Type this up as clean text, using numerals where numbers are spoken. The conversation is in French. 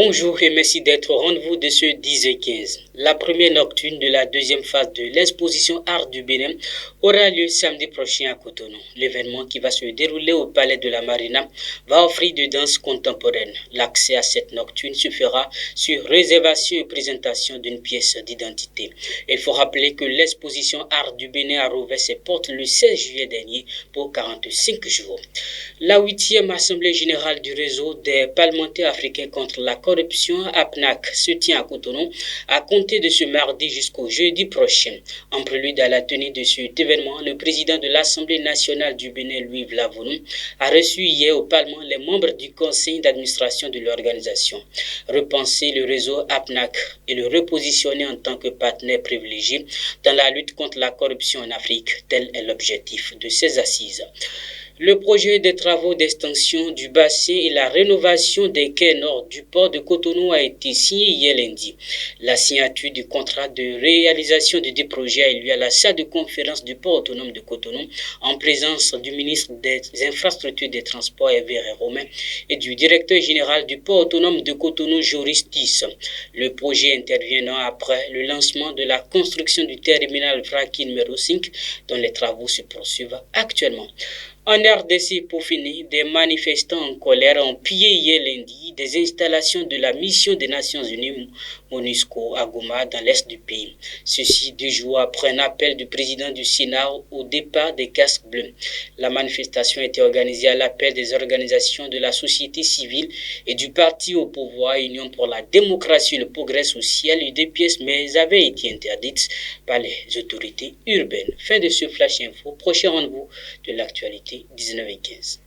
Bonjour et merci d'être au rendez-vous de ce 10h15. La première nocturne de la deuxième phase de l'exposition Art du Bénin aura lieu samedi prochain à Cotonou. L'événement qui va se dérouler au Palais de la Marina va offrir de danse contemporaine. L'accès à cette nocturne se fera sur réservation et présentation d'une pièce d'identité. Il faut rappeler que l'exposition Art du Bénin a rouvert ses portes le 16 juillet dernier pour 45 jours. La 8e Assemblée générale du réseau des parlementaires africains contre la corruption APNAC se tient à Cotonou à compter de ce mardi jusqu'au jeudi prochain. En prélude à la tenue de cet événement, le président de l'Assemblée nationale du Bénin, Louis Vlavonou, a reçu hier au Parlement les membres du conseil d'administration de l'organisation. Repenser le réseau APNAC et le repositionner en tant que partenaire privilégié dans la lutte contre la corruption en Afrique, tel est l'objectif de ces assises. Le projet des travaux d'extension du bassin et la rénovation des quais nord du port de Cotonou a été signé hier lundi. La signature du contrat de réalisation de deux projets a eu lieu à la salle de conférence du port autonome de Cotonou en présence du ministre des Infrastructures des Transports Hervé Romain et du directeur général du port autonome de Cotonou Joris Tiss. Le projet intervenant après le lancement de la construction du terminal vraquier numéro 5 dont les travaux se poursuivent actuellement. En RDC, pour finir, des manifestants en colère ont pillé hier lundi des installations de la mission des Nations Unies MONUSCO à Goma dans l'est du pays. Ceci 2 jours après un appel du président du Sénat au départ des casques bleus. La manifestation a été organisée à l'appel des organisations de la société civile et du parti au pouvoir Union pour la démocratie et le progrès social UDPS, mais avait été interdite par les autorités urbaines. Fin de ce flash info. Prochain rendez-vous de l'actualité 19h15.